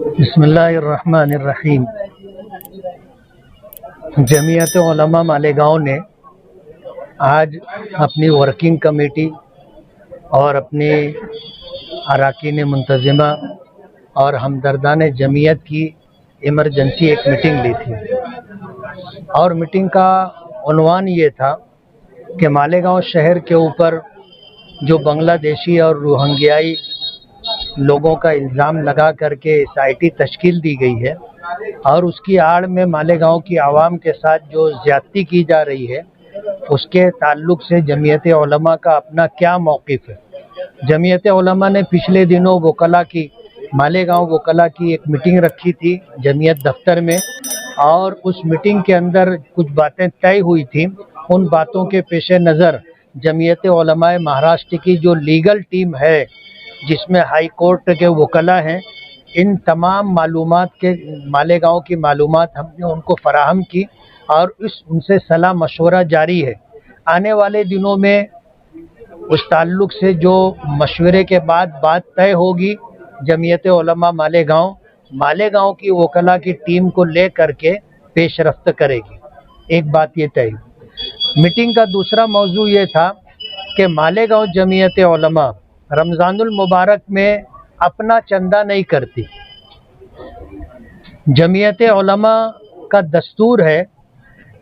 बिस्मिल्लाहिर्रहमानिर्रहीम। जमीयत उलमा मालेगांव ने आज अपनी वर्किंग कमेटी और अपने अरकान मुंतज़िमा और हमदर्दान जमीयत की इमरजेंसी एक मीटिंग ली थी और मीटिंग का उन्वान ये था कि मालेगांव शहर के ऊपर जो बांग्लादेशी और रोहिंग्याई लोगों का इल्ज़ाम लगा करके SIT तश्कील दी गई है और उसकी आड़ में मालेगांव की आवाम के साथ जो ज़्यादती की जा रही है उसके ताल्लुक़ से जमीयत उलमा का अपना क्या मौक़िफ़ है। जमीयत उलमा ने पिछले दिनों मालेगांव वकला की एक मीटिंग रखी थी जमीयत दफ्तर में और उस मीटिंग के अंदर कुछ बातें तय हुई थी। उन बातों के पेश नज़र जमीयत उलमा महाराष्ट्र की जो लीगल टीम है जिसमें हाई कोर्ट के वकला हैं, इन तमाम मालूमात के मालेगांव की मालूमात हमने उनको फराहम की और उनसे सलाह मशवरा जारी है। आने वाले दिनों में उस ताल्लुक़ से जो मशवरे के बाद बात तय होगी जमीयत उलमा मालेगांव की वकला की टीम को ले करके पेशरफ्त करेगी। एक बात ये तय। मीटिंग का दूसरा मौजू ये था कि मालेगांव जमीयत उलमा रमज़ानुल मुबारक में अपना चंदा नहीं करती। जमीयत उलमा का दस्तूर है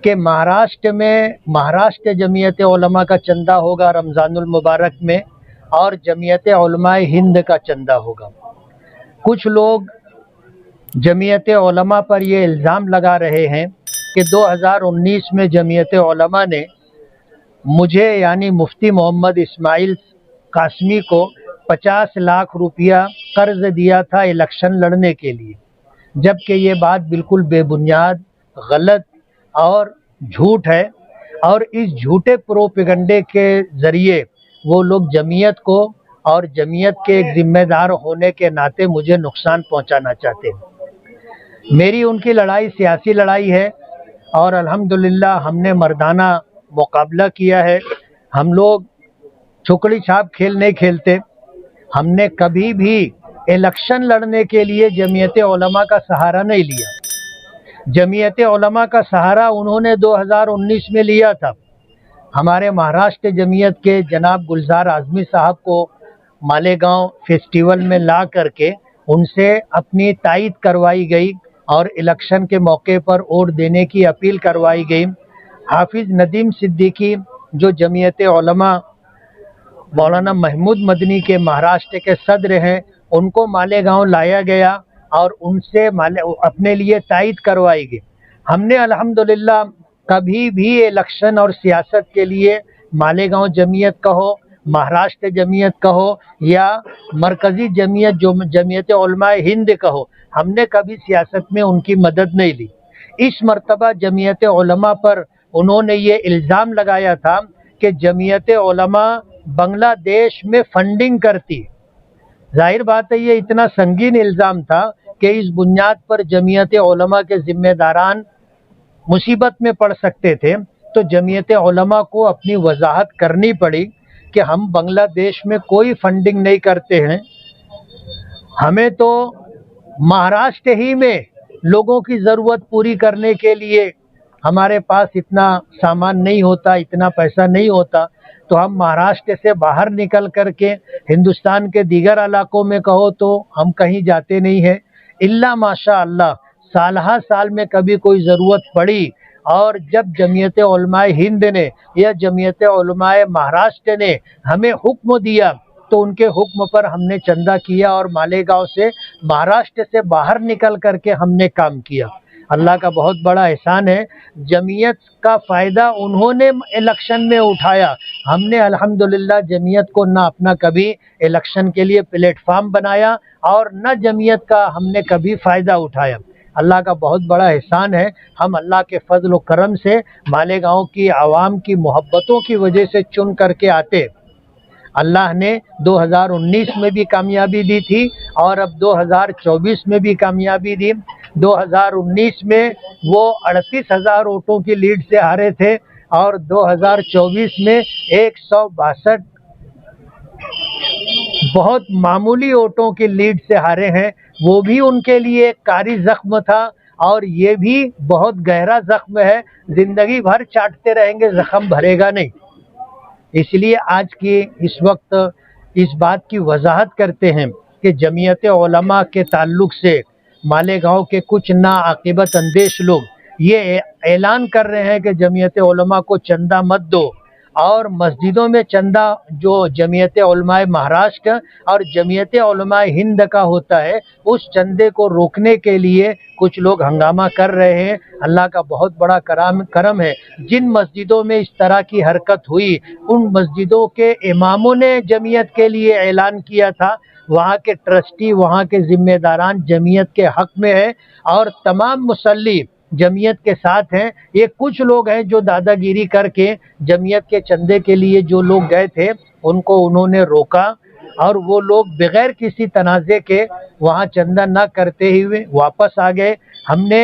कि महाराष्ट्र जमीयत उलमा का चंदा होगा रमज़ानुल मुबारक में और जमीयत उलमा हिंद का चंदा होगा। कुछ लोग जमीयत उलमा पर ये इल्ज़ाम लगा रहे हैं कि 2019 में जमीयत उलमा ने मुझे यानी मुफ्ती मोहम्मद इस्माइल कासमी को 50 लाख रुपया कर्ज दिया था इलेक्शन लड़ने के लिए, जबकि ये बात बिल्कुल बेबुनियाद, गलत और झूठ है। और इस झूठे प्रोपेगंडे के ज़रिए वो लोग जमीयत को और जमीयत के एक ज़िम्मेदार होने के नाते मुझे नुकसान पहुंचाना चाहते हैं। मेरी उनकी लड़ाई सियासी लड़ाई है और अल्हम्दुलिल्लाह हमने मर्दाना मुकाबला किया है। हम लोग छुकड़ी छाप खेल नहीं खेलते। हमने कभी भी इलेक्शन लड़ने के लिए जमीयत उलमा का सहारा नहीं लिया। जमीयत उलमा का सहारा उन्होंने 2019 में लिया था। हमारे महाराष्ट्र जमीयत के जनाब गुलजार आज़मी साहब को मालेगांव फेस्टिवल में ला करके उनसे अपनी तायद करवाई गई और इलेक्शन के मौके पर वोट देने की अपील करवाई गई। हाफिज़ नदीम सिद्दीकी जो जमीयत उलमा मौलाना महमूद मदनी के महाराष्ट्र के सदर हैं, उनको मालेगांव लाया गया और उनसे अपने लिए तायद करवाई गई। हमने अल्हम्दुलिल्लाह कभी भी इलेक्शन और सियासत के लिए मालेगांव जमीयत कहो, महाराष्ट्र जमीयत कहो या मरकज़ी जमीयत जो जमीयत उलमा हिंद कहो, हमने कभी सियासत में उनकी मदद नहीं ली। इस मर्तबा जमीयत उलमा पर उन्होंने ये इल्ज़ाम लगाया था कि जमीयत उलमा बांग्लादेश में फंडिंग करती। जाहिर बात है ये इतना संगीन इल्ज़ाम था कि इस बुनियाद पर जमीयत उलमा के ज़िम्मेदारान मुसीबत में पड़ सकते थे। तो जमीयत उलमा को अपनी वजाहत करनी पड़ी कि हम बांग्लादेश में कोई फंडिंग नहीं करते हैं। हमें तो महाराष्ट्र ही में लोगों की ज़रूरत पूरी करने के लिए हमारे पास इतना सामान नहीं होता, इतना पैसा नहीं होता, तो हम महाराष्ट्र से बाहर निकल करके हिंदुस्तान के दीगर इलाकों में कहो तो हम कहीं जाते नहीं हैं। इल्ला माशा अल्लाह साल में कभी कोई ज़रूरत पड़ी और जब जमीयत उलमा हिंद ने या जमीयत उलमा महाराष्ट्र ने हमें हुक्म दिया तो उनके हुक्म पर हमने चंदा किया और मालेगांव से महाराष्ट्र से बाहर निकल करके हमने काम किया। अल्लाह का बहुत बड़ा एहसान है। जमीयत का फ़ायदा उन्होंने इलेक्शन में उठाया। हमने अल्हम्दुलिल्लाह जमीयत को ना अपना कभी इलेक्शन के लिए प्लेटफार्म बनाया और न जमीयत का हमने कभी फ़ायदा उठाया। अल्लाह का बहुत बड़ा एहसान है। हम अल्लाह के फजल व करम से मालेगांव की आवाम की मोहब्बतों की वजह से चुन करके आते। अल्लाह ने 2019 में भी कामयाबी दी थी और अब 2024 में भी कामयाबी दी। 2019 में वो 38,000 वोटों की लीड से हारे थे और 2024 में بہت معمولی ووٹوں کی لیڈ سے ہارے ہیں، وہ بھی ان کے لیے ایک کاری زخم تھا، اور یہ بھی بہت گہرا زخم ہے، زندگی بھر چاٹتے رہیں گے، زخم بھرے گا نہیں۔ اس لیے آج کی اس وقت اس بات کی وضاحت کرتے ہیں کہ جمعیت علماء کے تعلق سے مالیگاؤں کے کچھ ناعاقبت اندیش لوگ یہ اعلان کر رہے ہیں کہ جمعیت علماء کو چندہ مت دو، اور مسجدوں میں چندہ جو جمعیت علماء مہاراشٹر اور جمعیت علماء ہند کا ہوتا ہے، اس چندے کو روکنے کے لیے کچھ لوگ ہنگامہ کر رہے ہیں۔ اللہ کا بہت بڑا کرم ہے، جن مسجدوں میں اس طرح کی حرکت ہوئی ان مسجدوں کے اماموں نے جمعیت کے لیے اعلان کیا تھا، وہاں کے ٹرسٹی، وہاں کے ذمہ داران جمعیت کے حق میں ہے، اور تمام مصلی جمعیت کے ساتھ ہیں۔ یہ کچھ لوگ ہیں جو دادا گیری کر کے جمعیت کے چندے کے لیے جو لوگ گئے تھے ان کو انہوں نے روکا، اور وہ لوگ بغیر کسی تنازع کے وہاں چندہ نہ کرتے ہوئے واپس آ گئے۔ ہم نے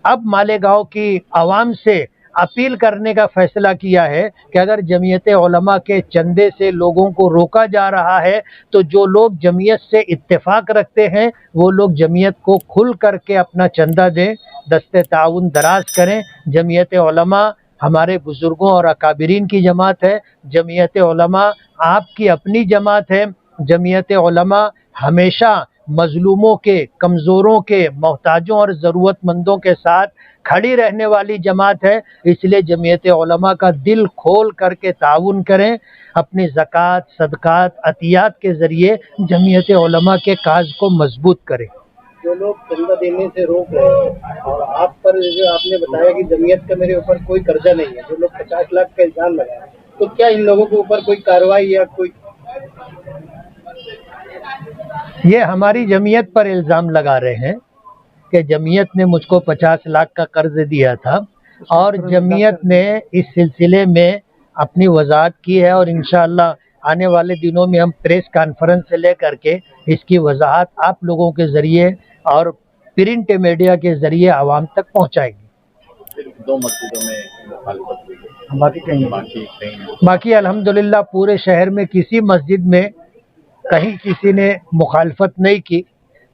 اب مالیگاؤں کی عوام سے اپیل کرنے کا فیصلہ کیا ہے کہ اگر جمعیت علماء کے چندے سے لوگوں کو روکا جا رہا ہے تو جو لوگ جمعیت سے اتفاق رکھتے ہیں وہ لوگ جمعیت کو کھل کر کے اپنا چندہ دیں، دست تعاون دراز کریں۔ جمعیت علماء ہمارے بزرگوں اور اکابرین کی جماعت ہے، جمعیت علماء آپ کی اپنی جماعت ہے، جمعیت علماء ہمیشہ مظلوموں کے، کمزوروں کے، محتاجوں اور ضرورت مندوں کے ساتھ کھڑی رہنے والی جماعت ہے۔ اس لیے جمعیت علماء کا دل کھول کر کے تعاون کریں، اپنی زکوٰۃ، صدقات، عطیات کے ذریعے جمعیت علماء کے کاز کو مضبوط کریں۔ جو لوگ چندہ دینے سے روک رہے ہیں، اور آپ پر جو آپ نے بتایا کہ جمعیت کا میرے اوپر کوئی قرضہ نہیں ہے، جو لوگ 50 لاکھ کا الزام لگائے، تو کیا ان لوگوں کے اوپر کوئی کارروائی یا کوئی؟ یہ ہماری جمعیت پر الزام لگا رہے ہیں کہ جمعیت نے مجھ کو 50 لاکھ کا قرض دیا تھا، اور جمعیت نے اس سلسلے میں اپنی وضاحت کی ہے، اور انشاءاللہ آنے والے دنوں میں ہم پریس کانفرنس سے لے کر کے اس کی وضاحت آپ لوگوں کے ذریعے اور پرنٹ میڈیا کے ذریعے عوام تک پہنچائیں گے۔ صرف 2 مسجدوں میں مخالفت ہوئی، باقی الحمدللہ پورے شہر میں کسی مسجد میں کہیں کسی نے مخالفت نہیں کی،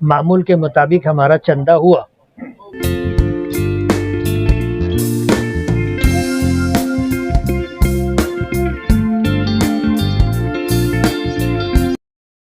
معمول کے مطابق ہمارا چندہ ہوا۔